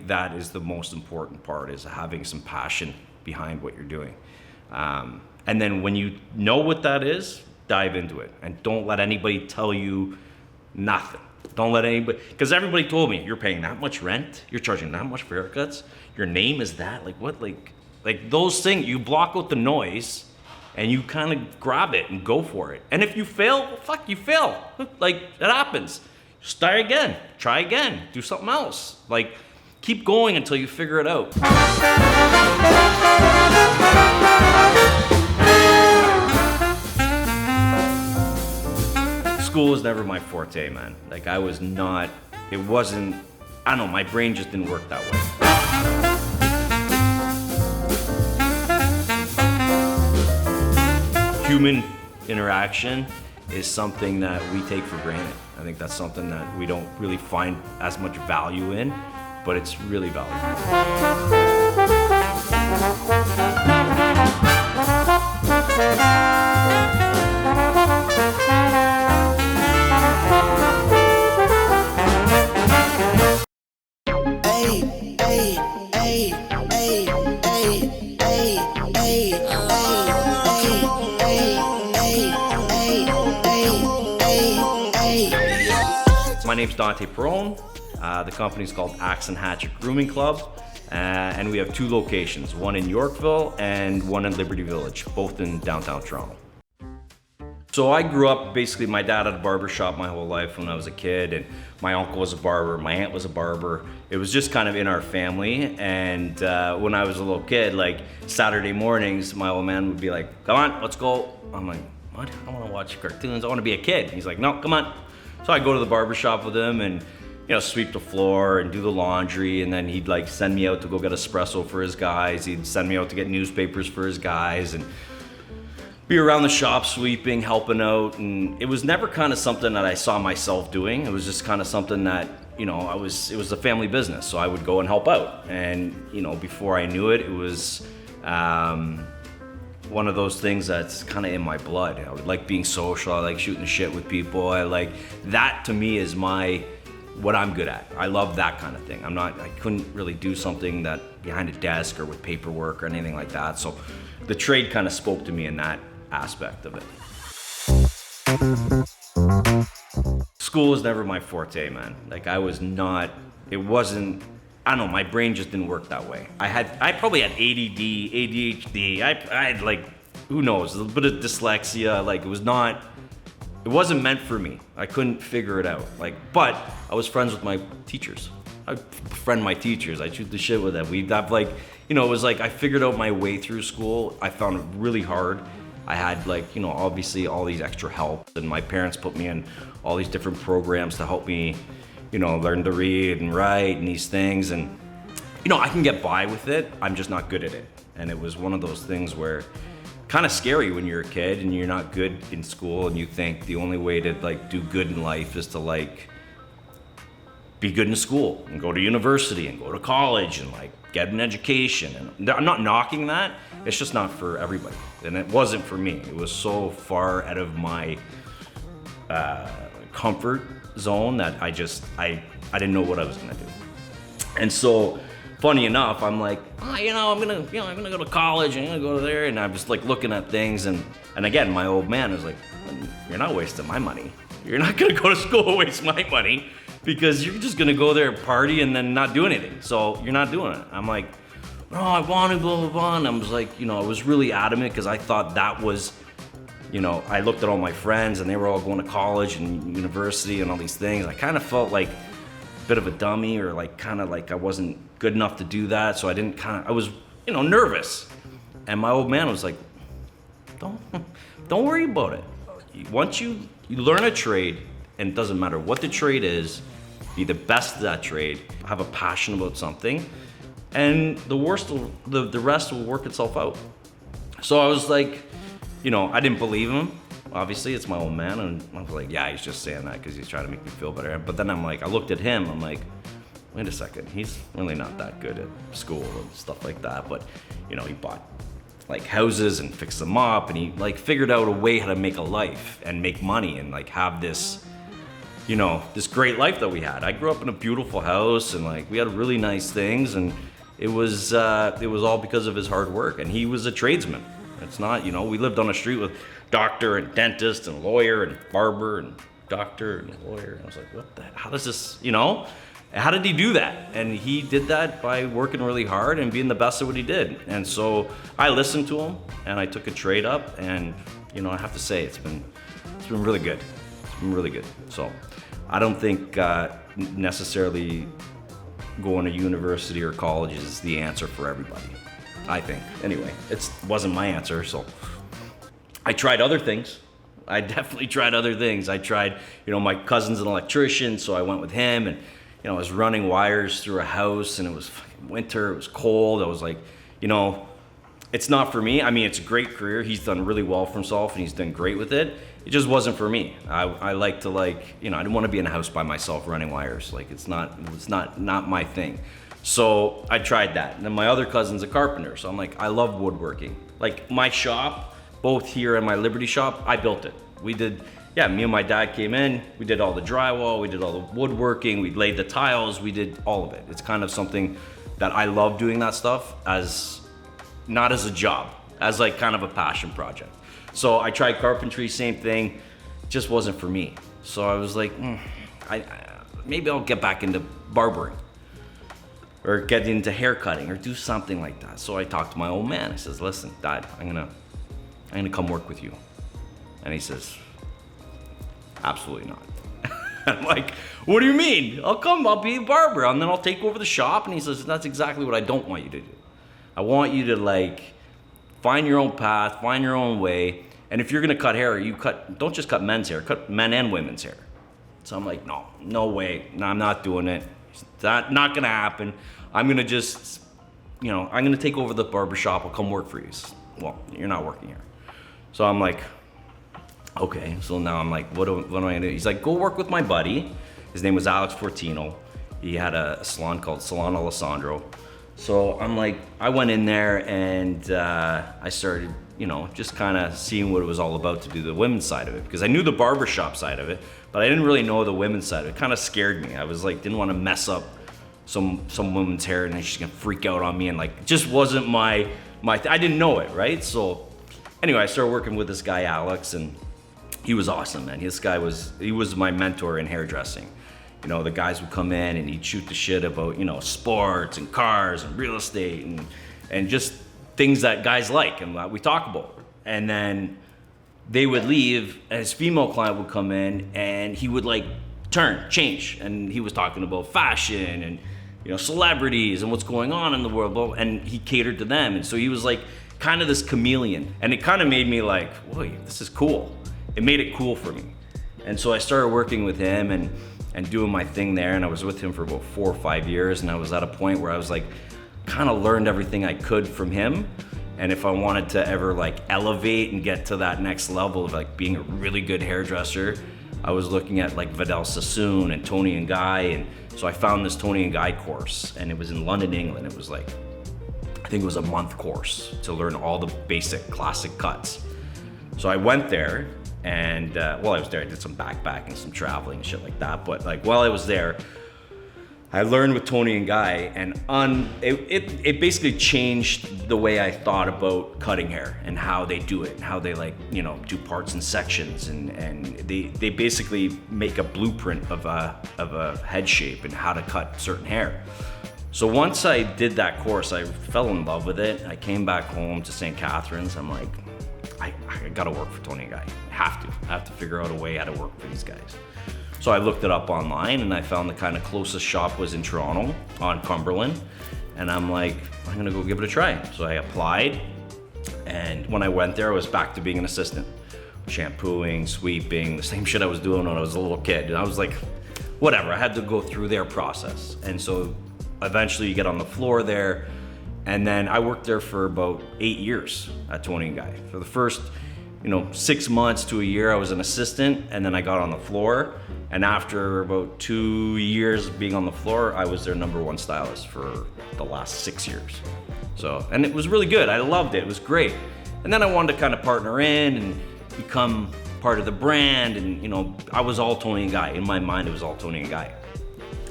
that is the most important part, is having some passion behind what you're doing. And then when you know what that is, dive into it and don't let anybody tell you nothing. Don't let anybody, because everybody told me, you're paying that much rent, you're charging that much for haircuts, your name is that, like what, like those things, you block out the noise and you kind of grab it and go for it. And if you fail, well, fuck, you fail. Like, it happens. Start again, try again, do something else. Like, keep going until you figure it out. School was never my forte, man. Like, I don't know, my brain just didn't work that way. Human interaction is something that we take for granted. I think that's something that we don't really find as much value in, but it's really valuable. My name's Dante Perrone. The company's called Axe and Hatchet Grooming Club, and we have 2 locations, one in Yorkville and one in Liberty Village, both in downtown Toronto. So I grew up, basically my dad had a barber shop my whole life when I was a kid, and my uncle was a barber, my aunt was a barber. It was just kind of in our family, and when I was a little kid, like Saturday mornings, my old man would be like, come on, let's go. I'm like, what? I want to watch cartoons, I want to be a kid. He's like, no, come on. So I'd go to the barber shop with him and, you know, sweep the floor and do the laundry, and then he'd like send me out to go get espresso for his guys. He'd send me out to get newspapers for his guys and be around the shop sweeping, helping out. And it was never kind of something that I saw myself doing. It was just kind of something that, you know, it was a family business, so I would go and help out. And, you know, before I knew it, it was one of those things that's kind of in my blood. I would like being social, I like shooting the shit with people. I like, that to me is what I'm good at. I love that kind of thing. I couldn't really do something that behind a desk or with paperwork or anything like that. So the trade kind of spoke to me in that aspect of it. School was never my forte, man. Like, I don't know, my brain just didn't work that way. I probably had ADD, ADHD, I had like, who knows, a little bit of dyslexia. Like, it wasn't meant for me. I couldn't figure it out. Like, but I was friends with my teachers. I befriend my teachers, I shoot the shit with them. We'd have like, you know, it was like I figured out my way through school. I found it really hard. I had like, you know, obviously all these extra help, and my parents put me in all these different programs to help me, you know, learn to read and write and these things. And, you know, I can get by with it. I'm just not good at it. And it was one of those things where kind of scary when you're a kid and you're not good in school, and you think the only way to like do good in life is to like be good in school and go to university and go to college and like get an education. And I'm not knocking that. It's just not for everybody. And it wasn't for me. It was so far out of my comfort zone that I didn't know what I was gonna do. And so, funny enough, I'm like, I'm gonna go to college, I'm gonna go there, and I'm just like looking at things, and again, my old man was like, you're not wasting my money. You're not gonna go to school and waste my money, because you're just gonna go there, party, and then not do anything. So you're not doing it. I'm like, no, I want to, blah, blah, blah. And I was like, you know, I was really adamant because I thought that was, you know, I looked at all my friends and they were all going to college and university and all these things. I kind of felt like a bit of a dummy, or like kind of like I wasn't good enough to do that. So I was, you know, nervous. And my old man was like, don't worry about it. Once you learn a trade, and it doesn't matter what the trade is, be the best at that trade, have a passion about something, and the rest will work itself out. So I was like, you know, I didn't believe him. Obviously, it's my old man, and I was like, yeah, he's just saying that because he's trying to make me feel better. But then I'm like, I looked at him, I'm like, wait a second, he's really not that good at school and stuff like that. But, you know, he bought like houses and fixed them up, and he like figured out a way how to make a life and make money and like have this this great life that we had. I grew up in a beautiful house, and like we had really nice things, and it was all because of his hard work. And he was a tradesman. It's not, we lived on a street with doctor and dentist and lawyer and barber and doctor and lawyer. And I was like, what the, how does this, how did he do that? And he did that by working really hard and being the best at what he did. And so I listened to him, and I took a trade up, and I have to say it's been really good. It's been really good. So I don't think necessarily going to university or college is the answer for everybody. I think. Anyway, it wasn't my answer, so I tried other things. I definitely tried other things. I tried, my cousin's an electrician, so I went with him, and I was running wires through a house, and it was winter, it was cold. I was like, it's not for me. I mean, it's a great career. He's done really well for himself, and he's done great with it. It just wasn't for me. I like to I didn't want to be in a house by myself running wires. Like it's not my thing. So I tried that. And then my other cousin's a carpenter, so I'm like, I love woodworking. Like my shop, both here and my Liberty shop, I built it. We did, me and my dad came in, we did all the drywall, we did all the woodworking, we laid the tiles, we did all of it. It's kind of something that I love doing that stuff not as a job, as like kind of a passion project. So I tried carpentry, same thing, just wasn't for me. So I was like, maybe I'll get back into barbering or get into hair cutting or do something like that. So I talked to my old man. I says, listen, Dad, I'm gonna come work with you. And he says, absolutely not. I'm like, what do you mean? I'll be a barber, and then I'll take over the shop. And he says, that's exactly what I don't want you to do. I want you to find your own path, find your own way. And if you're gonna cut hair, don't just cut men's hair, cut men and women's hair. So I'm like, no way, no, I'm not doing it. That's not gonna happen. I'm gonna just, I'm gonna take over the barbershop. I'll come work for you. He says, well, you're not working here. So I'm like, okay. So now I'm like, what am I gonna do? He's like, go work with my buddy. His name was Alex Fortino. He had a salon called Salon Alessandro. So I'm like, I went in there and I started, just kind of seeing what it was all about to do the women's side of it, because I knew the barbershop side of it, but I didn't really know the women's side of it. It kind of scared me. I was like, didn't want to mess up some woman's hair and then she's gonna freak out on me, and like, it just wasn't my I didn't know it, right? So anyway, I started working with this guy, Alex, and he was awesome, man. He was my mentor in hairdressing. The guys would come in and he'd shoot the shit about, sports and cars and real estate and just things that guys like and that we talk about. And then they would leave and his female client would come in and he would change. And he was talking about fashion and, celebrities and what's going on in the world. And he catered to them. And so he was kind of this chameleon. And it kind of made me like, whoa, this is cool. It made it cool for me. And so I started working with him and doing my thing there, and I was with him for about 4 or 5 years, and I was at a point where I was kind of learned everything I could from him. And if I wanted to ever elevate and get to that next level of being a really good hairdresser, I was looking at Vidal Sassoon and Tony and Guy, and so I found this Tony and Guy course, and it was in London, England. It was I think it was a month course to learn all the basic classic cuts. So I went there. And while I was there, I did some backpacking, some traveling, and shit like that. But while I was there, I learned with Tony and Guy, and it basically changed the way I thought about cutting hair and how they do it, and how they do parts and sections, and they basically make a blueprint of a head shape and how to cut certain hair. So once I did that course, I fell in love with it. I came back home to St. Catharines. I'm like, I gotta work for Tony and Guy. I have to figure out a way how to work for these guys. So I looked it up online and I found the kind of closest shop was in Toronto on Cumberland. And I'm like, I'm gonna go give it a try. So I applied, and when I went there, I was back to being an assistant. Shampooing, sweeping, the same shit I was doing when I was a little kid. And I was like, whatever, I had to go through their process. And so eventually you get on the floor there. And then I worked there for about 8 years at Tony and Guy. For the first, 6 months to a year, I was an assistant, and then I got on the floor. And after about 2 years of being on the floor, I was their #1 stylist for the last 6 years. So, and it was really good. I loved it. It was great. And then I wanted to kind of partner in and become part of the brand, and you know, I was all Tony and Guy. In my mind, it was all Tony and Guy.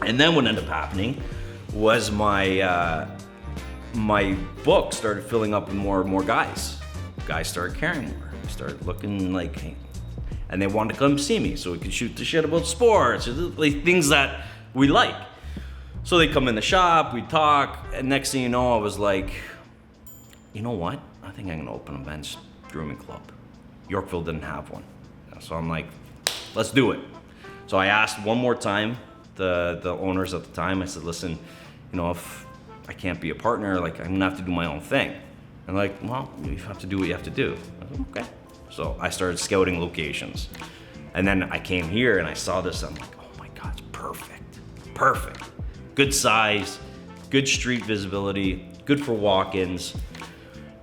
And then what ended up happening was my book started filling up with more and more guys. Guys started caring more. Started looking like, and they wanted to come see me so we could shoot the shit about sports, or like things that we like. So they come in the shop, we talk, and next thing you know, I was like, you know what? I think I'm gonna open a men's grooming club. Yorkville didn't have one. So I'm like, let's do it. So I asked one more time the owners at the time, I said, listen, you know, if I can't be a partner, like I'm gonna have to do my own thing. And like, well, you have to do what you have to do. I said, okay. So I started scouting locations. And then I came here and I saw this, I'm like, oh my God, it's perfect. Perfect. Good size, good street visibility, good for walk-ins.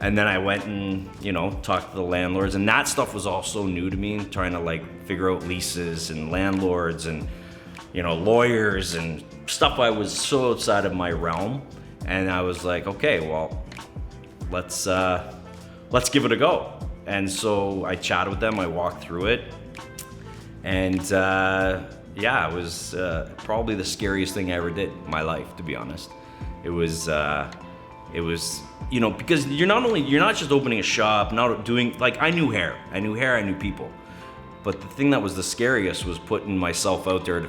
And then I went and, you know, talked to the landlords, and that stuff was all so new to me, trying to like figure out leases and landlords and, you know, lawyers and stuff. I was so outside of my realm. And I was like, okay, well, let's give it a go. And so I chatted with them, I walked through it, and yeah, it was probably the scariest thing I ever did in my life, to be honest. It was, you know, because you're not just opening a shop, not doing, like, I knew hair, I knew people. But the thing that was the scariest was putting myself out there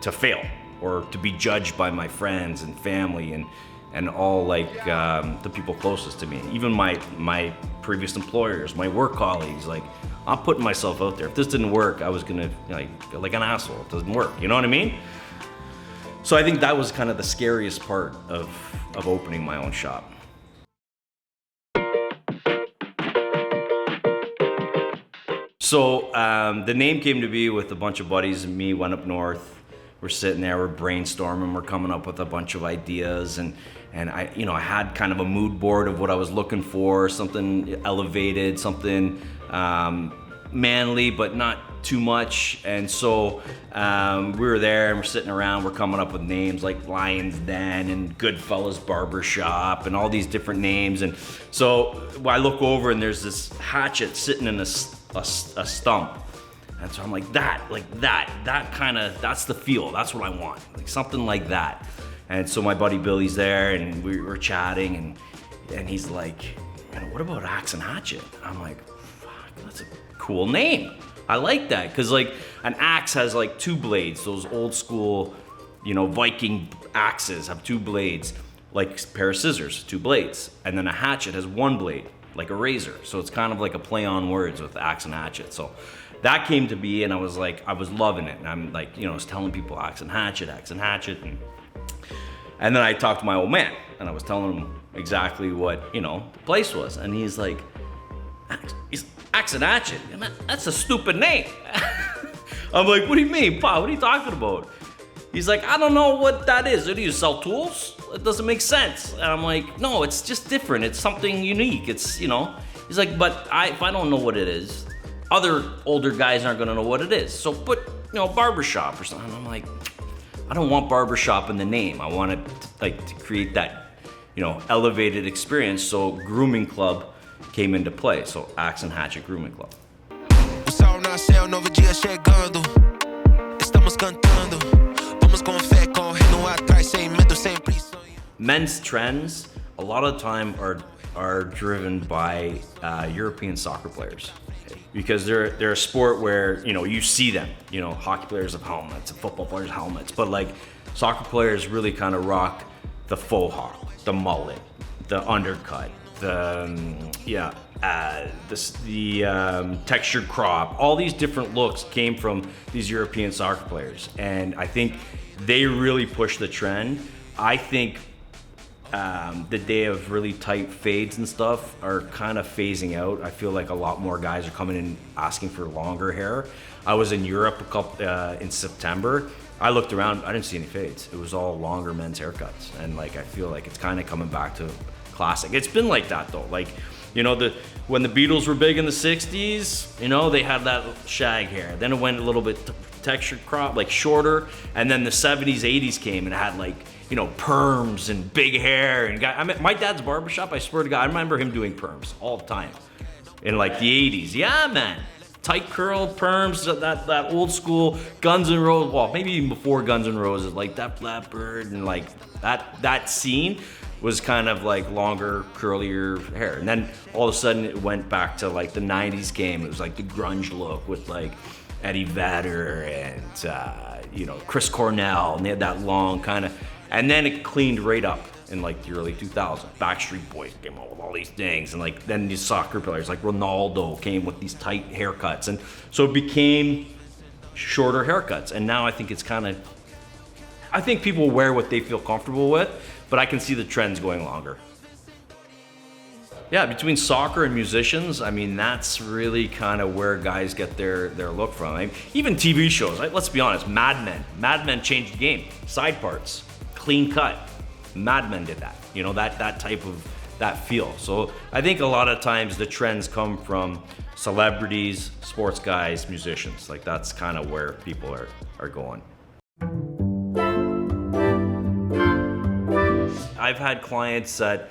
to fail, or to be judged by my friends and family and all, like, the people closest to me. Even my previous employers, my work colleagues, like, I'm putting myself out there. If this didn't work, I was gonna, feel like an asshole. It doesn't work, you know what I mean? So I think that was kind of the scariest part of opening my own shop. So the name came to be with a bunch of buddies and me, went up north. We're sitting there, we're brainstorming, we're coming up with a bunch of ideas, and I, you know, I had kind of a mood board of what I was looking for, something elevated, something manly, but not too much. And so we were there and we're sitting around, we're coming up with names like Lion's Den and Goodfellas Barbershop and all these different names. And so I look over and there's this hatchet sitting in a stump. And so I'm like, that kind of, that's the feel, that's what I want, like something like that. And so my buddy Billy's there and we were chatting, and he's like, what about Axe and Hatchet? I'm like, fuck, that's a cool name. I like that, because like an axe has like two blades, those old school, you know, Viking axes have two blades, like a pair of scissors, two blades. And then a hatchet has one blade, like a razor. So it's kind of like a play on words with axe and hatchet. So that came to be, and I was like, I was loving it. And I'm like, you know, I was telling people Axe and Hatchet. And then I talked to my old man, and I was telling him exactly what, you know, the place was. And he's like, Axe and Hatchet? That's a stupid name. I'm like, what do you mean, Pa? What are you talking about? He's like, I don't know what that is. Do you sell tools? It doesn't make sense. And I'm like, no, it's just different. It's something unique. It's, you know. He's like, but if I don't know what it is, other older guys aren't gonna know what it is. So put, you know, barbershop or something. I'm like, I don't want barbershop in the name. I want it to create that, you know, elevated experience. So Grooming Club came into play. So Axe and Hatchet Grooming Club. Men's trends, a lot of the time are driven by European soccer players. Because they're a sport where, you know, you see them, you know, hockey players have helmets, football players have helmets, but like soccer players really kind of rock the faux hawk, the mullet, the undercut, the textured crop. All these different looks came from these European soccer players, and I think they really pushed the trend. I think the day of really tight fades and stuff are kind of phasing out. I feel like a lot more guys are coming in asking for longer hair. I was in Europe in September. I looked around, I didn't see any fades. It was all longer men's haircuts. And like, I feel like it's kind of coming back to classic. It's been like that though. Like, you know, when the Beatles were big in the 60s, you know, they had that shag hair. Then it went a little bit textured crop, like shorter. And then the 70s, 80s came and it had like, you know, perms and big hair. And my dad's barbershop, I swear to God, I remember him doing perms all the time in like the 80s. Yeah, man. tight curl perms, that old school Guns N' Roses, well, maybe even before Guns N' Roses, like that Blackbird and like that scene was kind of like longer, curlier hair. And then all of a sudden it went back to like the 90s game. It was like the grunge look with like Eddie Vedder and Chris Cornell, and they had that long kind of, and then it cleaned right up in like the early 2000s. Backstreet Boys came out with all these things, and like then these soccer players like Ronaldo came with these tight haircuts, and so it became shorter haircuts. And now I think it's kind of, I think people wear what they feel comfortable with, but I can see the trends going longer. Yeah, between soccer and musicians, I mean, that's really kind of where guys get their look from. I mean, even TV shows, let's be honest, Mad Men. Mad Men changed the game. Side parts, clean cut. Mad Men did that, that type of, that feel. So I think a lot of times the trends come from celebrities, sports guys, musicians. Like that's kind of where people are going. I've had clients that,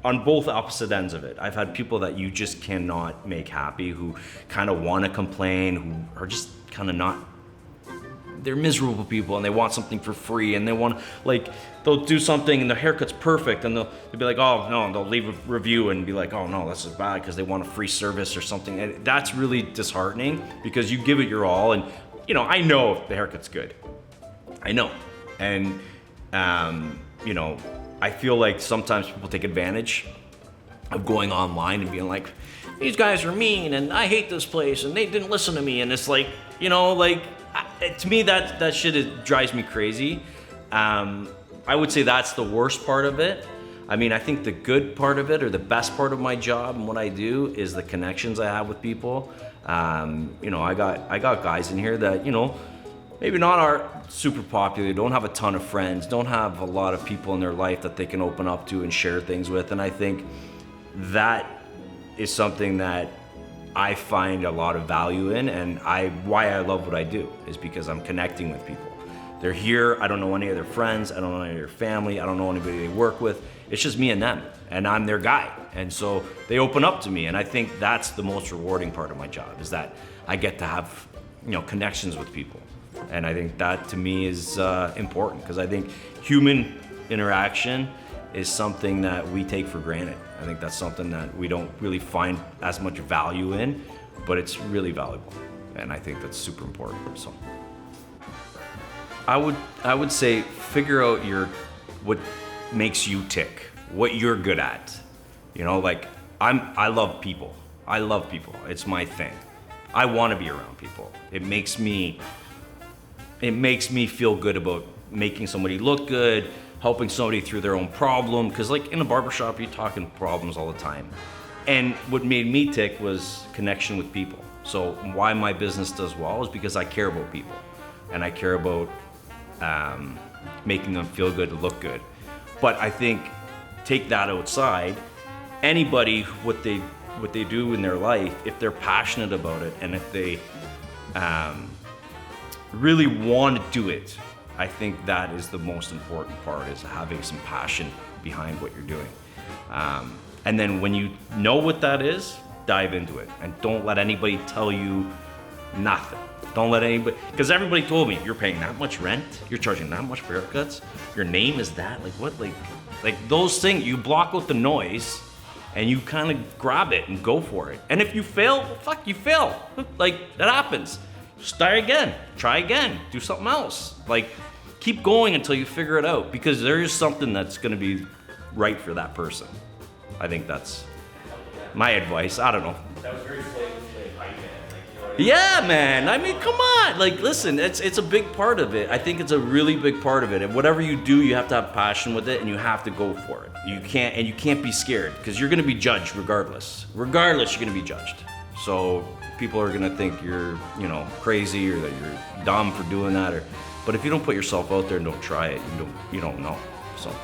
on both opposite ends of it. I've had people that you just cannot make happy, who kind of want to complain, who are just kind of not, they're miserable people and they want something for free, and they want, like, they'll do something and their haircut's perfect and they'll be like, oh no, and they'll leave a review and be like, oh no, this is bad, because they want a free service or something. And that's really disheartening, because you give it your all, and I know if the haircut's good. I know. And I feel like sometimes people take advantage of going online and being like, these guys are mean and I hate this place and they didn't listen to me. And it's like, to me that shit drives me crazy. I would say that's the worst part of it. I mean, I think the good part of it, or the best part of my job and what I do, is the connections I have with people. I got guys in here that, maybe not are super popular, don't have a ton of friends, don't have a lot of people in their life that they can open up to and share things with. And I think that is something that I find a lot of value in, and why I love what I do is because I'm connecting with people. They're here, I don't know any of their friends, I don't know any of their family, I don't know anybody they work with. It's just me and them, and I'm their guy. And so they open up to me, and I think that's the most rewarding part of my job, is that I get to have, connections with people. And I think that to me is important, because I think human interaction is something that we take for granted. I think that's something that we don't really find as much value in, but it's really valuable. And I think that's super important. So I would say figure out what makes you tick, what you're good at. I love people. I love people. It's my thing. I want to be around people. It makes me feel good about making somebody look good, helping somebody through their own problem. Because like in a barbershop, you're talking problems all the time. And what made me tick was connection with people. So why my business does well is because I care about people. And I care about making them feel good, look good. But I think, take that outside, anybody, what they do in their life, if they're passionate about it, and if they really want to do it, I think that is the most important part, is having some passion behind what you're doing. And then when you know what that is, dive into it, and don't let anybody tell you nothing. Don't let anybody, because everybody told me, you're paying that much rent, you're charging that much for haircuts, your name is that, like what, like those things, you block out the noise and you kind of grab it and go for it. And if you fail, well, fuck, you fail. Like, that happens. Start again, try again, do something else. Like, keep going until you figure it out, because there is something that's gonna be right for that person. I think that's my advice. I don't know. That was very slave hype, man. Yeah, man. I mean, come on. Like, listen, it's a big part of it. I think it's a really big part of it. And whatever you do, you have to have passion with it, and you have to go for it. You can't be scared, because you're gonna be judged regardless. Regardless, you're gonna be judged. So people are gonna think you're, crazy, or that you're dumb for doing that. But if you don't put yourself out there and don't try it, you don't know. So.